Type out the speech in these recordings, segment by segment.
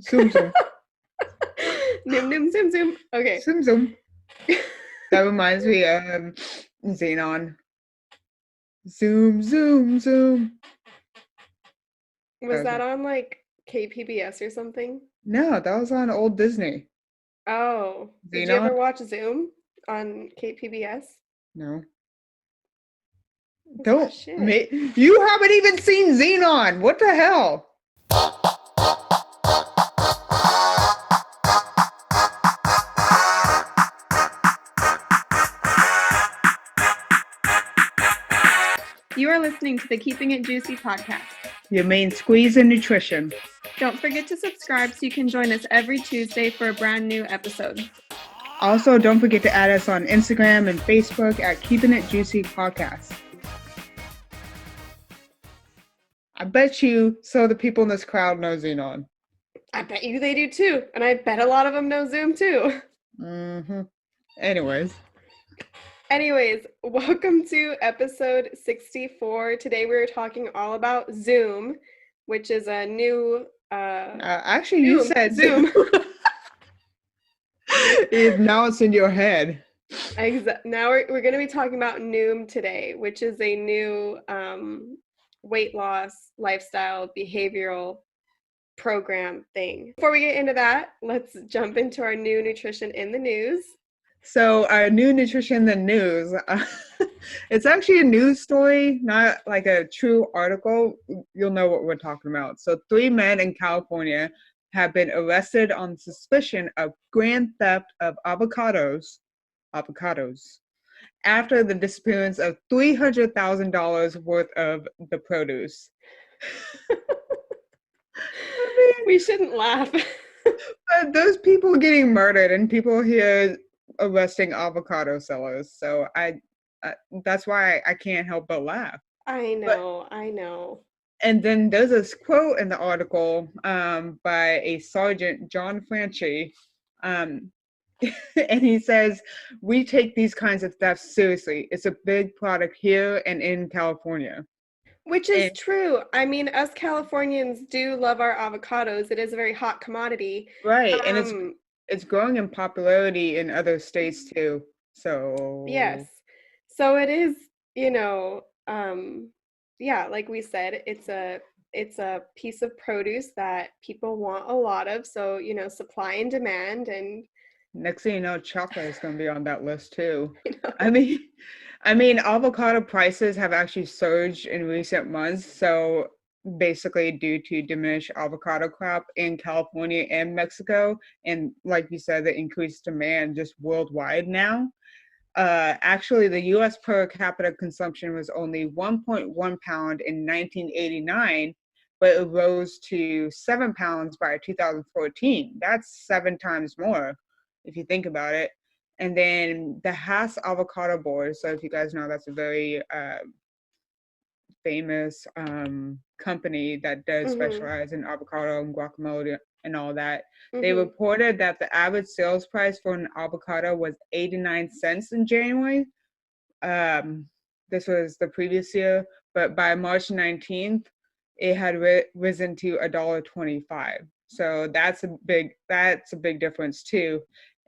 Zoom zoom. Noom, noom, zoom, zoom. Okay. Zoom zoom. That reminds me of Xenon. Zoom zoom zoom. Was that on like KPBS or something? No, that was on old Disney. Oh, did you ever Xenon? watch Zoom on KPBS? No. Oh Don't shit. you haven't even seen Xenon. What the hell? You are listening to the Keeping It Juicy podcast. Your main squeeze in nutrition. Don't forget to subscribe so you can join us every Tuesday for a brand new episode. Also, don't forget to add us on Instagram and Facebook at Keeping It Juicy Podcast. I bet you so the people in this crowd know Xenon. I bet you they do too. And I bet a lot of them know Zoom too. Mm-hmm. Anyways, welcome to episode 64. Today we're talking all about Zoom, which is a new actually, you said Zoom. Now it's in your head. Now we're going to be talking about Noom today, which is a new weight loss, lifestyle, behavioral program thing. Before we get into that, let's jump into our new nutrition in the news. So our new nutrition in the news, it's actually a news story, not like a true article. You'll know what we're talking about. So 3 men in California have been arrested on suspicion of grand theft of avocados, after the disappearance of $300,000 worth of the produce. We shouldn't laugh. But those people getting murdered and people here arresting avocado sellers. So that's why I can't help but laugh. I know. And then there's this quote in the article by a Sergeant John Franchi. And he says, "We take these kinds of thefts seriously. It's a big product here and in California." Which is true. I mean, us Californians do love our avocados. It is a very hot commodity. Right. And it's growing in popularity in other states too. So yes. So it is, yeah, like we said, it's a piece of produce that people want a lot of. So, supply and demand. And next thing you know, chocolate is going to be on that list too. I mean, avocado prices have actually surged in recent months. So basically due to diminished avocado crop in California and Mexico. And like you said, the increased demand just worldwide now. Actually, the U.S. per capita consumption was only 1.1 pound in 1989, but it rose to 7 pounds by 2014. That's 7 times more, if you think about it. And then the Hass Avocado Board, so if you guys know, that's a very famous company that does specialize in avocado and guacamole and all that. They reported that the average sales price for an avocado was 89 cents in January. This was the previous year, but by March 19th, it had risen to $1.25. So that's a big difference too.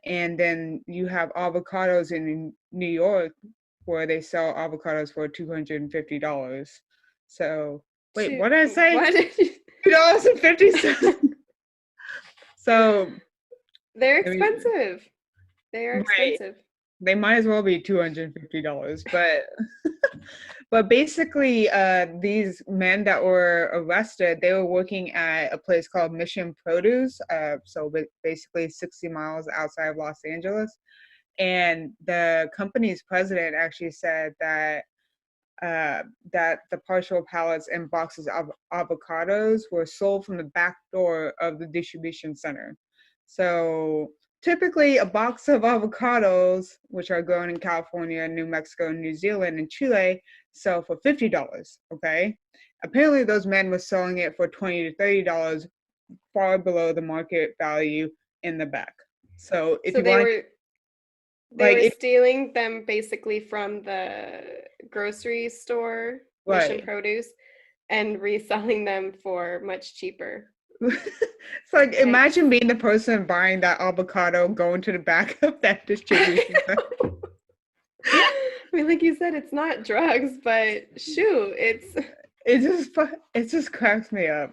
And then you have avocados in New York where they sell avocados for $250. So wait, what did I say? What did you... $2.50. So they're expensive. They are expensive. Right. They might as well be $250, but basically, these men that were arrested, they were working at a place called Mission Produce, so basically 60 miles outside of Los Angeles. And the company's president actually said that the partial pallets and boxes of avocados were sold from the back door of the distribution center. So typically a box of avocados, which are grown in California, New Mexico, New Zealand, and Chile, sell for $50, okay? Apparently those men were selling it for $20 to $30, far below the market value in the back. So if they were stealing them basically from the grocery store, Mission Produce, and reselling them for much cheaper. It's like Yikes. imagine being the person buying that avocado, going to the back of that distribution center. I mean, like you said, it's not drugs, but shoot, It just cracks me up.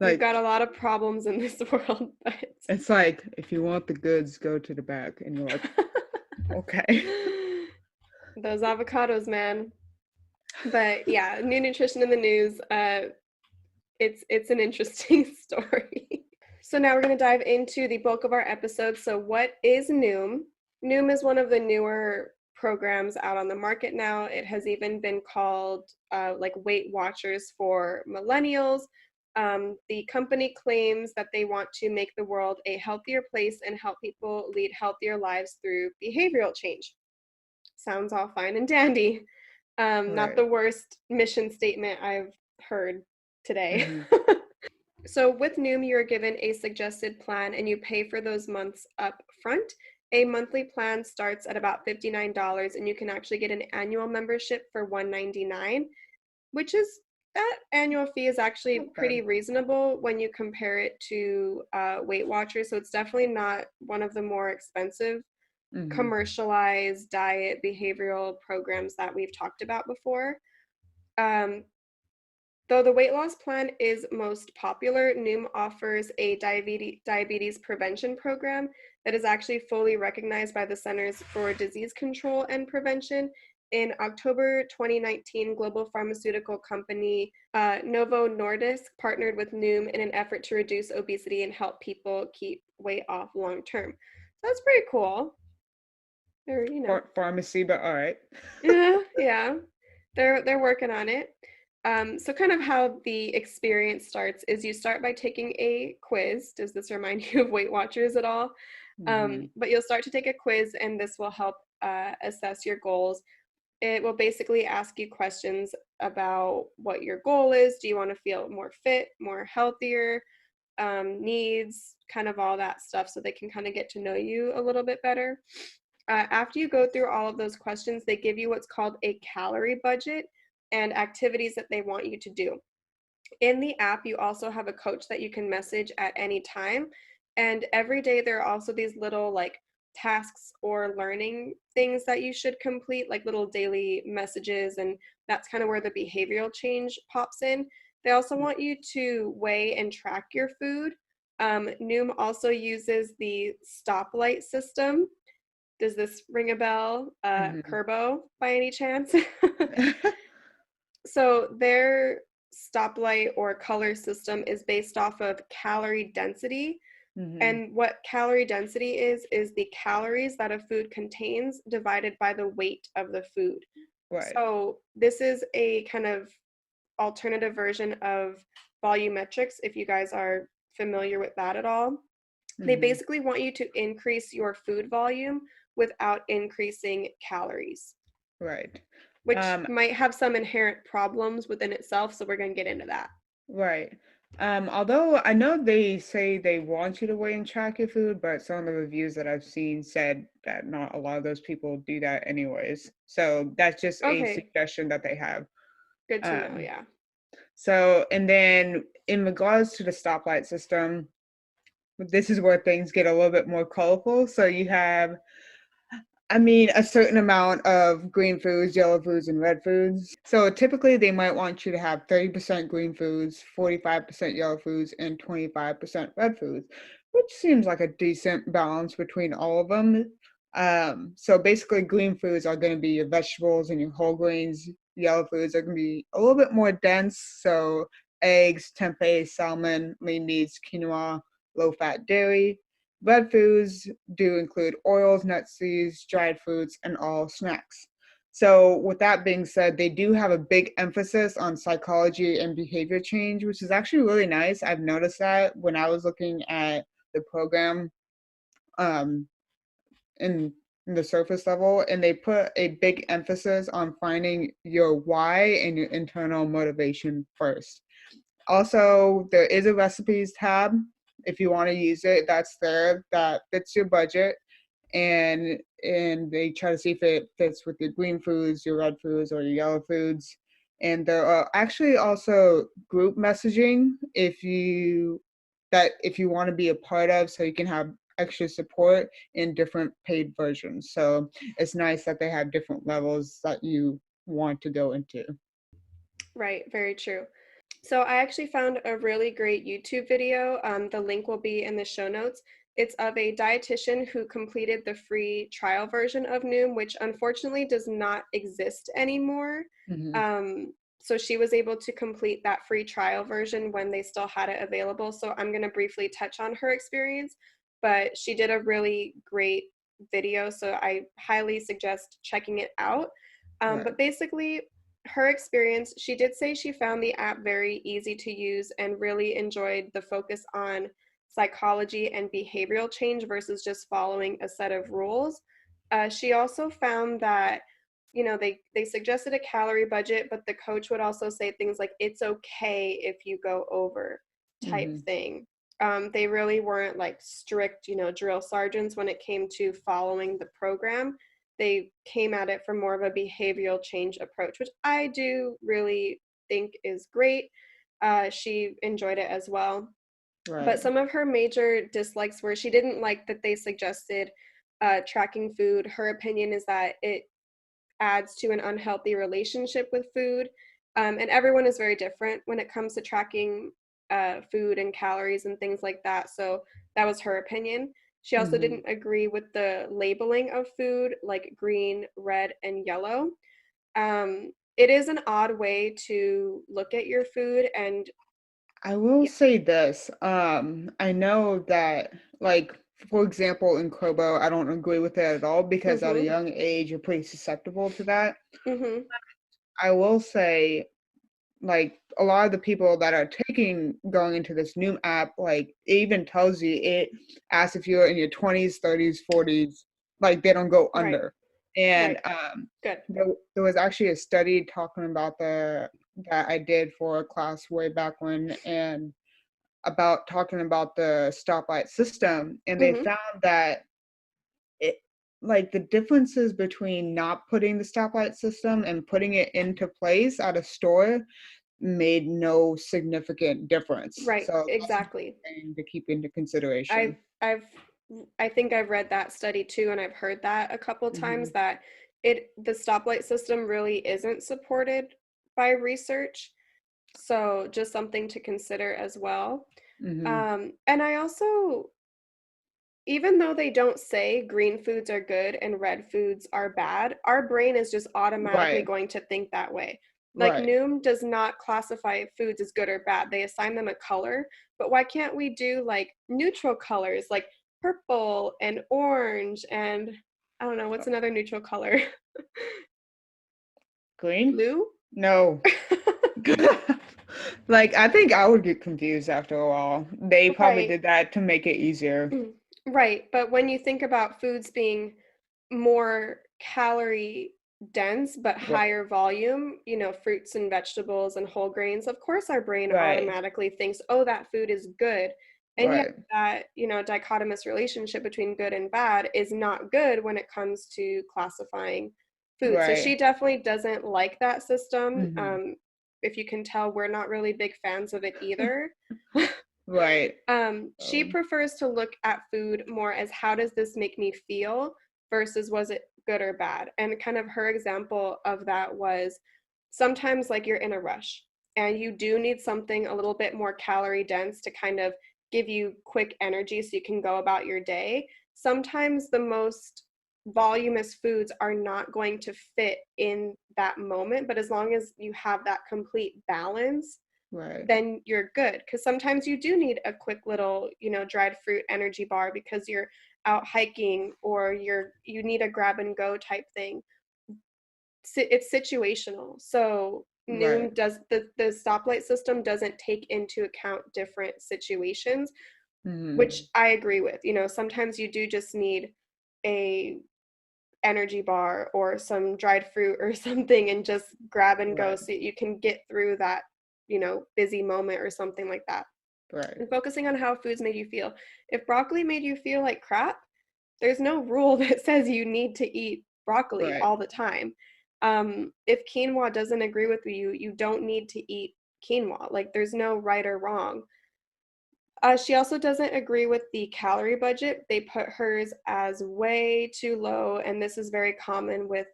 Like, we've got like a lot of problems in this world, but it's like if you want the goods, go to the back, and you're like, okay. those avocados, man. But yeah, new nutrition in the news. It's an interesting story. So now we're going to dive into the bulk of our episode. So what is Noom? Noom is one of the newer programs out on the market now. It has even been called like Weight Watchers for millennials. The company claims that they want to make the world a healthier place and help people lead healthier lives through behavioral change. Sounds all fine and dandy. Not Right. the worst mission statement I've heard today. Hmm. So with Noom, you're given a suggested plan and you pay for those months up front. A monthly plan starts at about $59 and you can actually get an annual membership for $199, which is that annual fee is actually Not pretty bad. reasonable when you compare it to Weight Watchers. So it's definitely not one of the more expensive Hmm. commercialized diet behavioral programs that we've talked about before. Um, Though the weight loss plan is most popular, Noom offers a diabetes prevention program that is actually fully recognized by the Centers for Disease Control and Prevention. In October 2019, global pharmaceutical company Novo Nordisk partnered with Noom in an effort to reduce obesity and help people keep weight off long term. So that's pretty cool. They're. Pharmacy, but all right. Yeah, they're working on it. So kind of how the experience starts is you start by taking a quiz. Does this remind you of Weight Watchers at all? Hmm. But you'll start to take a quiz, and this will help assess your goals. It will basically ask you questions about what your goal is. Do you want to feel more fit, more healthier, needs, kind of all that stuff, so they can kind of get to know you a little bit better. After you go through all of those questions, they give you what's called a calorie budget and activities that they want you to do. In the app, you also have a coach that you can message at any time. And every day, there are also these little like tasks or learning things that you should complete, like little daily messages. And that's kind of where the behavioral change pops in. They also want you to weigh and track your food. Noom also uses the stoplight system. Does this ring a bell? Hmm. Kerbo, by any chance? So their stoplight or color system is based off of calorie density. Hmm. And what calorie density is the calories that a food contains divided by the weight of the food. Right. So this is a kind of alternative version of volumetrics, if you guys are familiar with that at all. They Hmm. basically want you to increase your food volume without increasing calories, Right. which Um, might have some inherent problems within itself. So we're going to get into that. right. Although I know they say they want you to weigh and track your food, but some of the reviews that I've seen said that not a lot of those people do that anyways. So that's just a Okay, suggestion that they have. good to know. Um, Yeah. so and then in regards to the stoplight system, this is where things get a little bit more colorful. So you have a certain amount of green foods, yellow foods, and red foods. So typically they might want you to have 30% green foods, 45% yellow foods, and 25% red foods, which seems like a decent balance between all of them. So basically, green foods are going to be your vegetables and your whole grains. Yellow foods are going to be a little bit more dense. So eggs, tempeh, salmon, lean meats, quinoa, low fat dairy. Red foods do include oils, nuts, seeds, dried fruits, and all snacks. So, with that being said, they do have a big emphasis on psychology and behavior change, which is actually really nice. I've noticed that when I was looking at the program um, in, in the surface level, and they put a big emphasis on finding your why and your internal motivation first. Also, there is a recipes tab. If you want to use it, that's there. That fits your budget, and they try to see if it fits with your green foods, your red foods, or your yellow foods. And there are actually also group messaging if you want to be a part of, so you can have extra support in different paid versions. So it's nice that they have different levels that you want to go into. Right, very true. So I actually found a really great YouTube video. The link will be in the show notes. It's of a dietitian who completed the free trial version of Noom, which unfortunately does not exist anymore. Hmm. So she was able to complete that free trial version when they still had it available. So I'm going to briefly touch on her experience, but she did a really great video. So I highly suggest checking it out. Right. But basically, her experience, she did say she found the app very easy to use and really enjoyed the focus on psychology and behavioral change versus just following a set of rules. She also found that, they suggested a calorie budget, but the coach would also say things like, it's okay if you go over type Hmm. thing. They really weren't like strict, drill sergeants when it came to following the program. They came at it from more of a behavioral change approach, which I do really think is great. She enjoyed it as well. But Right. some of her major dislikes were she didn't like that they suggested tracking food. Her opinion is that it adds to an unhealthy relationship with food. And everyone is very different when it comes to tracking food and calories and things like that. So that was her opinion. She also Hmm. didn't agree with the labeling of food, like green, red, and yellow. It is an odd way to look at your food. And I will yeah. say this. I know that, like, for example, in Kobo, I don't agree with it at all because at a Mm-hmm. young age, you're pretty susceptible to that. Mm-hmm. I will say, like, a lot of the people that are going into this new app, like, it even tells you, it asks if you're in your 20s, 30s, 40s, like, they don't go Right. under. And Right. Good. there was actually a study talking about that I did for a class way back when, and about talking about the stoplight system, and they Mm-hmm. found that it like the differences between not putting the stoplight system and putting it into place at a store made no significant difference. Right. So that's another Exactly. thing to keep into consideration. I've I've I think I've read that study too, and I've heard that a couple times Mhm. that the stoplight system really isn't supported by research. So just something to consider as well. Mhm. And I also, even though they don't say green foods are good and red foods are bad, our brain is just automatically Right. going to think that way. Like Right. Noom does not classify foods as good or bad. They assign them a color, but why can't we do like neutral colors like purple and orange and I don't know, Uh, what's another neutral color? Green? Blue? No. Like, I think I would get confused after a while. They probably Right. did that to make it easier. Right. But when you think about foods being more calorie dense but Right. higher volume, fruits and vegetables and whole grains, of course our brain Right. automatically thinks, oh, that food is good. And yet Right. that, dichotomous relationship between good and bad is not good when it comes to classifying food. So Right. she definitely doesn't like that system. Mhm. If you can tell, we're not really big fans of it either. Right. She Um, prefers to look at food more as how does this make me feel versus was it good or bad. And kind of her example of that was sometimes like you're in a rush and you do need something a little bit more calorie dense to kind of give you quick energy so you can go about your day. Sometimes the most voluminous foods are not going to fit in that moment, but as long as you have that complete balance, right. then you're good. Because sometimes you do need a quick little, dried fruit energy bar because you're out hiking or you need a grab and go type thing. It's situational. So Right. Noom does the stoplight system doesn't take into account different situations, which Mhm. I agree with. Sometimes you do just need a energy bar or some dried fruit or something and just grab and go Right. so you can get through that, busy moment or something like that. Right. And focusing on how foods made you feel. If broccoli made you feel like crap, there's no rule that says you need to eat broccoli Right. all the time. If quinoa doesn't agree with you, you don't need to eat quinoa. Like there's no right or wrong. She also doesn't agree with the calorie budget. They put hers as way too low, and this is very common with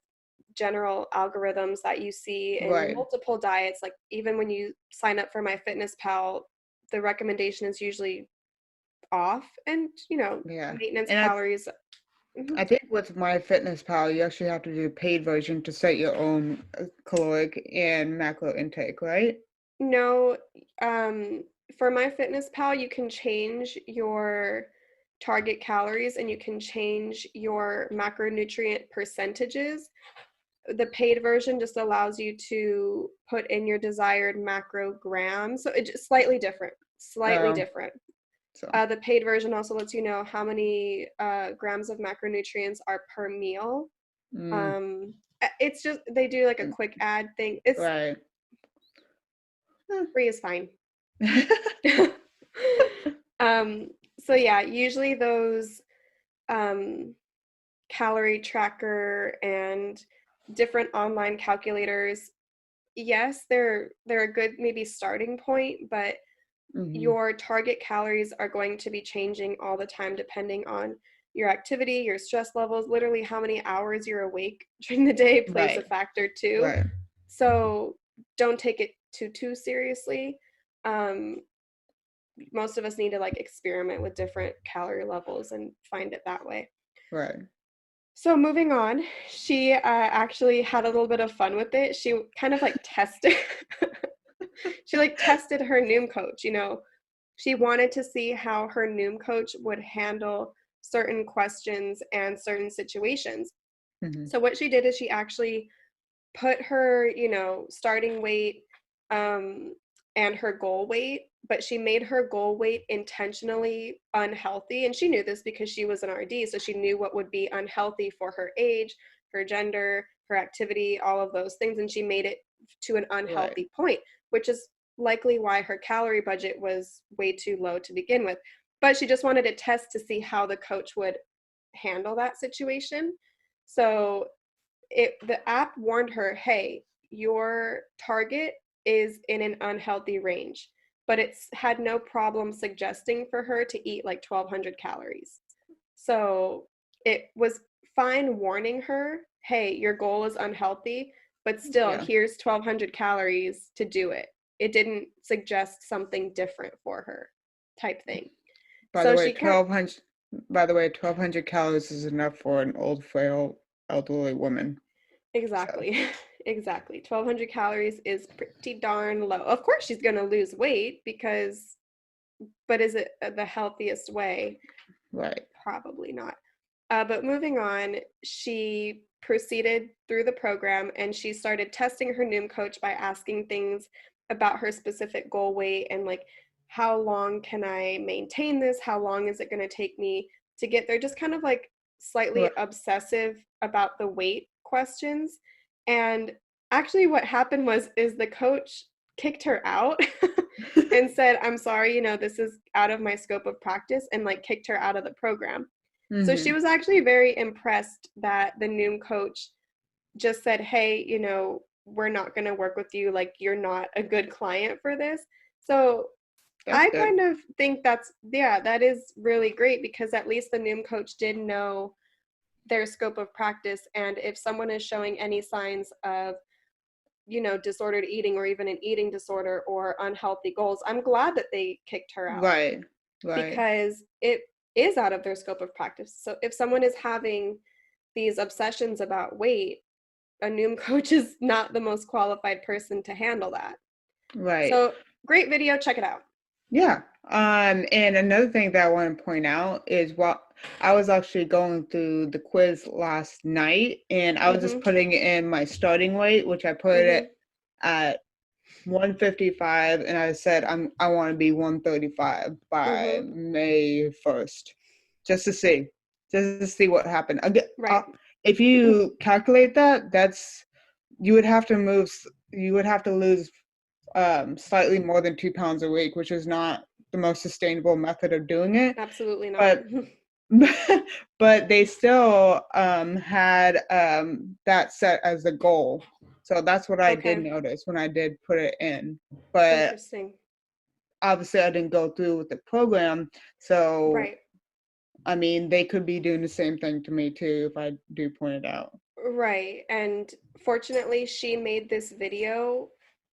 general algorithms that you see in Right. multiple diets. Like even when you sign up for MyFitnessPal, the recommendation is usually off, and Yeah. maintenance And calories. Mhm. I think with MyFitnessPal, you actually have to do the paid version to set your own caloric and macro intake, right? No, for MyFitnessPal, you can change your target calories and you can change your macronutrient percentages. The paid version just allows you to put in your desired macrograms. So it's just slightly different, slightly Um, different. so, The paid version also lets you know how many grams of macronutrients are per meal. mm, Um, it's just, they do like a mm, quick ad thing. It's right. free is fine. um, so yeah, usually those um, calorie tracker and different online calculators, yes, they're a good maybe starting point, but Hmm. your target calories are going to be changing all the time depending on your activity, your stress levels, literally how many hours you're awake during the day plays a Right. factor too. Right. So don't take it too seriously. Um, Most of us need to like experiment with different calorie levels and find it that way. Right. So moving on, she actually had a little bit of fun with it. She kind of like tested she like tested her Noom coach, She wanted to see how her Noom coach would handle certain questions and certain situations. Hmm. So what she did is she actually put her, starting weight um, and her goal weight, but she made her goal weight intentionally unhealthy. And she knew this because she was an RD. So she knew what would be unhealthy for her age, her gender, her activity, all of those things. And she made it to an Right. unhealthy point, which is likely why her calorie budget was way too low to begin with. But she just wanted to test to see how the coach would handle that situation. So the app warned her, hey, your target is in an unhealthy range, but it's had no problem suggesting for her to eat like 1,200 calories. So it was fine warning her, hey, your goal is unhealthy, but still, Yeah. here's 1,200 calories to do it. It didn't suggest something different for her, type thing. By the So way, she kept 1,200. By the way, 1,200 calories is enough for an old, frail, elderly woman. So, Exactly. Exactly. 1,200 calories is pretty darn low. Of course, she's going to lose weight but is it the healthiest way? right. Probably not. But moving on, she proceeded through the program and she started testing her Noom coach by asking things about her specific goal weight and like, how long can I maintain this? How long is it going to take me to get there? Just kind of like slightly Right. obsessive about the weight questions. And actually what happened is the coach kicked her out and said, I'm sorry, this is out of my scope of practice, and like kicked her out of the program. So she Hmm. was actually very impressed that the Noom coach just said, hey, we're not going to work with you. Like, you're not a good client for this. So That's I good. kind of think that is really great because at least the Noom coach did know their scope of practice. And if someone is showing any signs of, disordered eating or even an eating disorder or unhealthy goals, I'm glad that they kicked her out Right. Right. because it is out of their scope of practice. So if someone is having these obsessions about weight, a Noom coach is not the most qualified person to handle that. Right. So great video, check it out. Yeah. And another thing that I want to point out is what I was actually going through the quiz last night, and I was just Mhm. putting in my starting weight, which I put it Mhm. at 155, and I said I want to be 135 by Mhm. May 1st, just to see, what happened. Again, Right. if you calculate that, you would have to move, you would have to lose slightly more than 2 pounds a week, which is not the most sustainable method of doing it. Absolutely not. But but they still had that set as a goal. So that's what I did Okay, notice when I did put it in. But interesting. obviously, I didn't go through with the program. So, Right. I mean, they could be doing the same thing to me too if I do point it out. Right. And fortunately, she made this video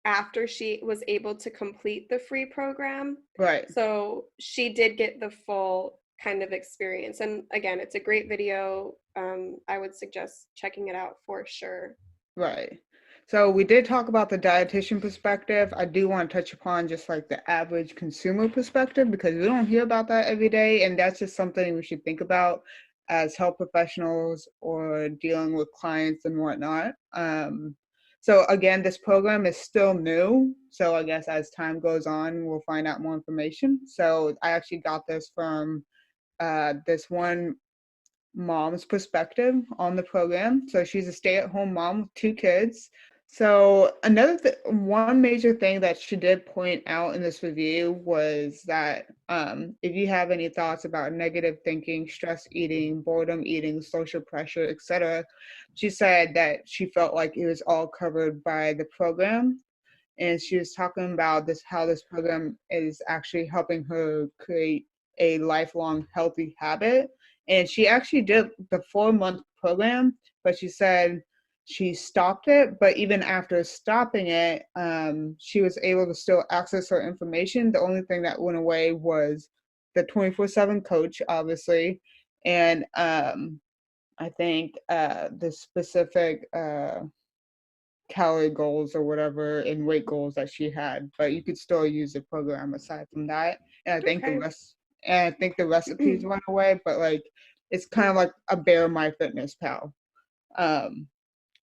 after she was able to complete the free program. Right. So she did get the full kind of experience. And again, it's a great video. I would suggest checking it out for sure. Right. So we did talk about the dietitian perspective. I do want to touch upon just like the average consumer perspective because we don't hear about that every day. And that's just something we should think about as health professionals or dealing with clients and whatnot. So again, this program is still new. So I guess as time goes on, we'll find out more information. So I actually got this from this one mom's perspective on the program. So she's a stay-at-home mom with two kids. So one major thing that she did point out in this review was that if you have any thoughts about negative thinking, stress eating, boredom eating, social pressure, etc., she said that she felt like it was all covered by the program. And she was talking about this how this program is actually helping her create a lifelong healthy habit. And she actually did the 4-month program, but she said she stopped it. But even after stopping it, she was able to still access her information. The only thing that went away was the 24/7 coach, obviously, and I think the specific calorie goals or whatever and weight goals that she had, but you could still use the program aside from that. And Okay. I think the recipes went away, but like it's kind of like a bare my fitness pal. Um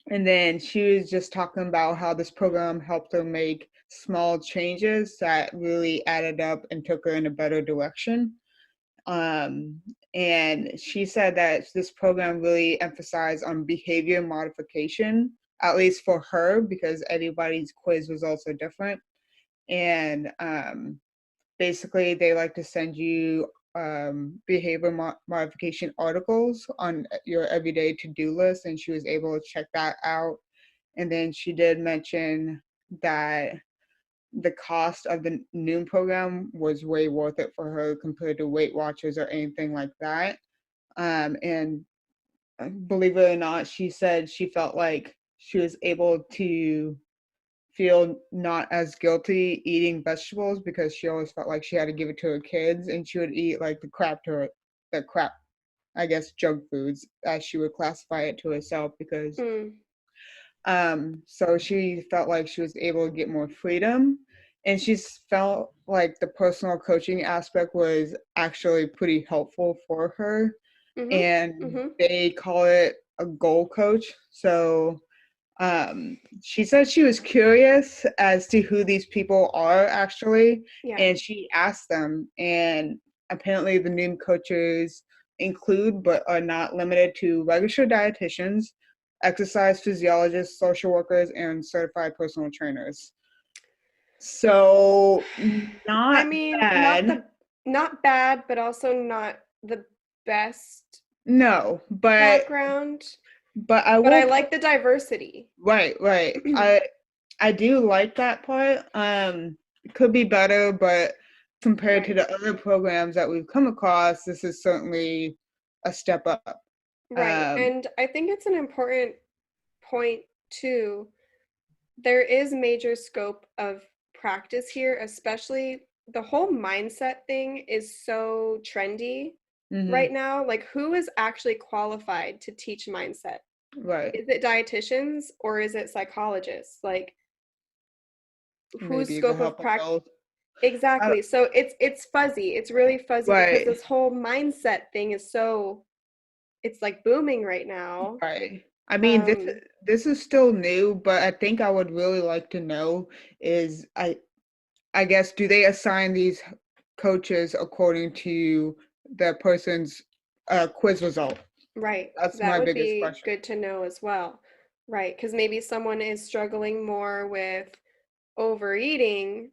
and then she was just talking about how this program helped her make small changes that really added up and took her in a better direction. Um, and she said that this program really emphasized on behavior modification, at least for her, because everybody's quiz results are different. And basically, they like to send you behavior modification articles on your everyday to-do list, and she was able to check that out. And then she did mention that the cost of the Noom program was way worth it for her compared to Weight Watchers or anything like that. And believe it or not, she said she felt like she was able to feel not as guilty eating vegetables because she always felt like she had to give it to her kids and she would eat like the crap, I guess, junk foods as she would classify it to herself because Mm, so she felt like she was able to get more freedom. And she's felt like the personal coaching aspect was actually pretty helpful for her. mhm. And Mhm. they call it a goal coach. So she said she was curious as to who these people are actually. Yeah. And she asked them. And apparently, the new coaches include but are not limited to registered dietitians, exercise physiologists, social workers, and certified personal trainers. So I not mean, bad. not bad, but also not the best No, background. but I But will I put like the diversity. right. I do like that part. It could be better, but compared to Right. the other programs that we've come across, this is certainly a step up. Right. Um, And I think it's an important point too. There is major scope of practice here, especially the whole mindset thing is so trendy mhm, right now. Like, who is actually qualified to teach mindset? right. Is it dietitians or is it psychologists? Like, whose Maybe the scope of help of practice? both. Uh, Exactly. So it's fuzzy. It's really fuzzy because right. this whole mindset thing is so it's like booming right now. Right. I mean, Um, this is still new, but I think I would really like to know is I guess do they assign these coaches according to the person's quiz result? right. That's That my would biggest be question. good to know as well. Right, because maybe someone is struggling more with overeating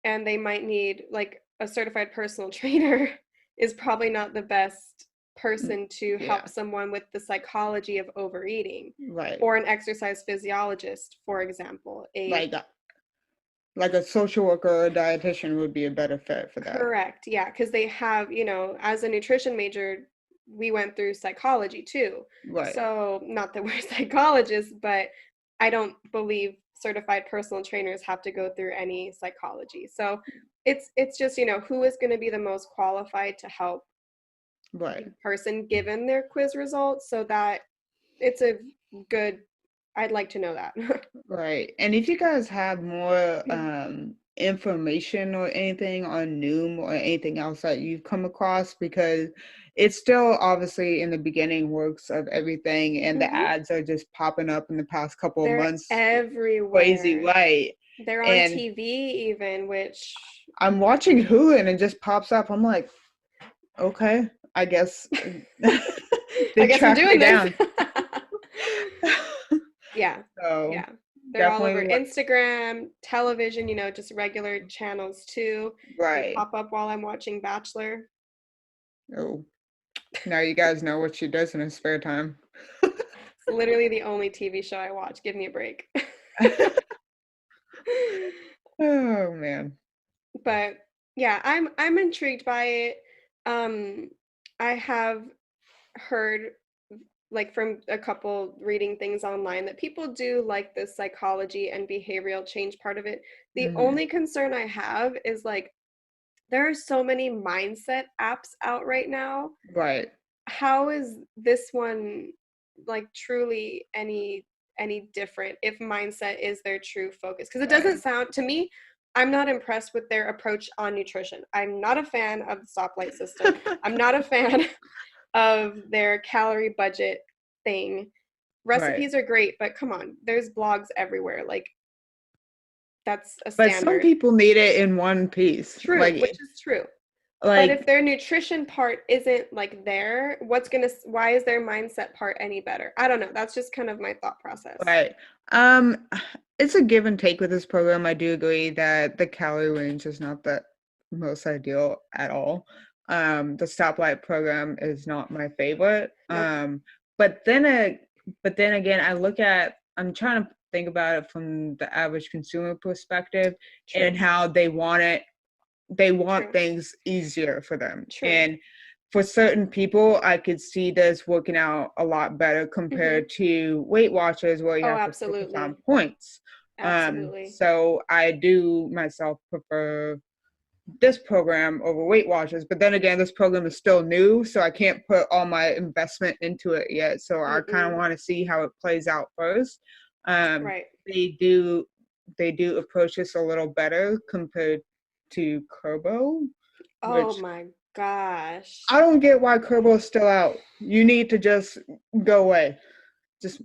and they might need like a certified personal trainer is probably not the best person to help Yeah. someone with the psychology of overeating, Right. or an exercise physiologist, for example. Like a social worker or a dietitian would be a better fit for that. Correct. Yeah, because they have, as a nutrition major, we went through psychology too. Right. So, not that we're psychologists, but I don't believe certified personal trainers have to go through any psychology. So, it's just, who is going to be the most qualified to help Right. the person given their quiz results, so that it's a good, I'd like to know that. Right. And if you guys have more information or anything on Noom or anything else that you've come across, because it's still obviously in the beginning works of everything, and the Mhm. ads are just popping up in the past couple of They're months. Crazy, everywhere. right? They're on And TV even, which I'm watching Hulu and it just pops up. I'm like, okay, I guess I they guess I'm tracked me doing this. down. Yeah. So Yeah. They're all over definitely Instagram, television, just regular channels too. They right. pop up while I'm watching Bachelor. Oh, now you guys know what she does in her spare time. It's literally the only TV show I watch. Give me a break. Oh man. But yeah, I'm intrigued by it. I have heard, like, from a couple reading things online, that people do like the psychology and behavioral change part of it. The Mhm. only concern I have is, like, there are so many mindset apps out right now. Right. How is this one, like, truly any different if mindset is their true focus? Because it doesn't Right. sound to me, I'm not impressed with their approach on nutrition. I'm not a fan of the stoplight system. I'm not a fan of their calorie budget thing. Right. Recipes are great, but come on, there's blogs everywhere. Like, that's a But some standard. people need it in one piece. True, which is true. But if Like their nutrition part isn't, like, there, why is their mindset part any better? I don't know. That's just kind of my thought process. right. Um, it's a give and take with this program. I do agree that the calorie range is not the most ideal at all. The stoplight program is not my favorite. Nope. But then again, I'm trying to think about it from the average consumer perspective True. and how they want True. things easier for them. True. And for certain people, I could see this working out a lot better Mhm. compared to Weight Watchers where you Oh, have to focus on absolutely. points. Absolutely. So I do myself prefer this program over Weight Watchers, but then again, this program is still new, so I can't put all my investment into it yet. So I kind of Mm-mm. want to see how it plays out first. Um, Right. they do they do approach this a little better compared to Kerbo, Oh which my gosh. I don't get why Kerbo is still out. You need to just go away. Just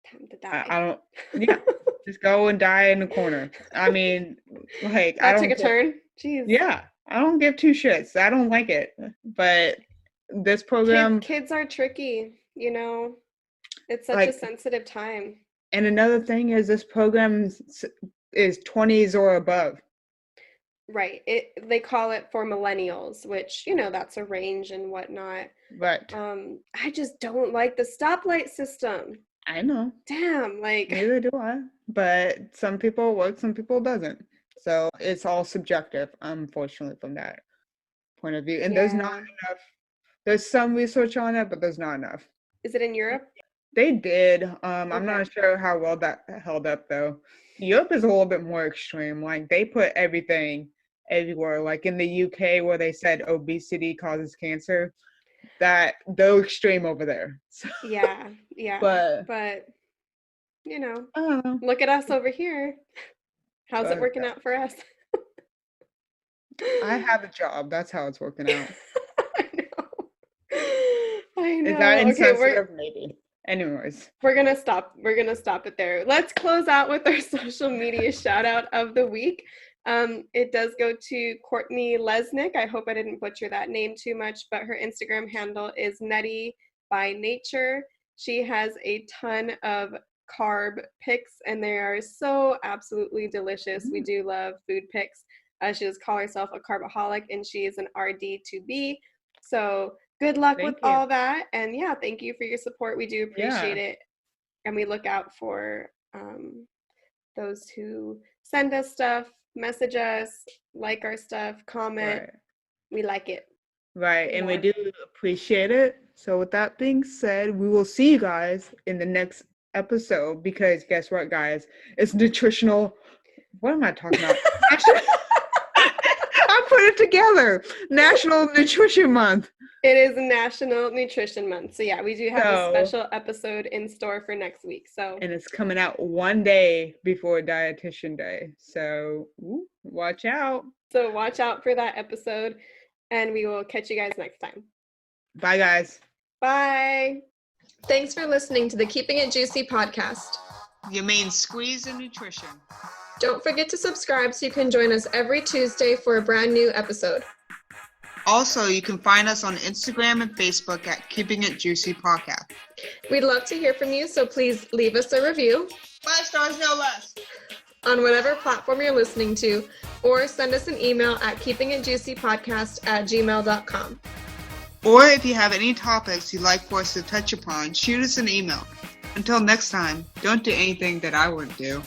Time to I die. don't yeah, just go and die in the corner. I mean, like I That took don't a care. turn. Jeez. Yeah, I don't give two shits. I don't like it. But this program, Kids are tricky, you know. It's such a like, sensitive time. and another thing is this program is 20s or above. Right. They call it for millennials, which, that's a range and whatnot. But I just don't like the stoplight system. I know, Damn, like, neither do I. But some people it works, some people doesn't. So it's all subjective, unfortunately, from that point of view. And there's not yeah. enough. There's some research on it, but there's not enough. Is it in Europe? They did. I'm Okay. not sure how well that held up though. Europe is a little bit more extreme. Like they put everything everywhere. Like in the UK where they said obesity causes cancer, that they're extreme over there. So, Yeah, yeah. but But, I don't know. look at us over here. How's it But working out for us? I have a job. That's how it's working out. I know. I Is that know. Okay, insensitive? Maybe. Anyways. we're gonna stop. We're gonna stop it there. Let's close out with our social media shout out of the week. It does go to Courtney Lesnick. I hope I didn't butcher that name too much, but her Instagram handle is Nutty by Nature. She has a ton of carb pics, and they are so absolutely delicious. We do love food pics. She does call herself a carbaholic, and she is an RD2B. So good luck Thank with you. all that. And yeah, thank you for your support. We do appreciate Yeah. it. And we look out for those who send us stuff, message us, like our stuff, comment. Right. We like it. Right. And we More. do appreciate it. So with that being said, we will see you guys in the next episode because guess what, guys? It's nutritional. What am I talking about? I put it together. National Nutrition Month. It is National Nutrition Month. So yeah, we do have a So- special episode in store for next week. So And it's coming out one day before Dietitian Day. So watch out. so watch out for that episode, and we will catch you guys next time. Bye, guys. Bye. Thanks for listening to the Keeping It Juicy podcast. Your main squeeze in nutrition. Don't forget to subscribe so you can join us every Tuesday for a brand new episode. Also, you can find us on Instagram and Facebook at Keeping It Juicy Podcast. We'd love to hear from you, so please leave us a review 5 stars, no less. on whatever platform you're listening to, or send us an email at keepingitjuicypodcast@gmail.com. Or if you have any topics you'd like for us to touch upon, shoot us an email. Until next time, don't do anything that I wouldn't do.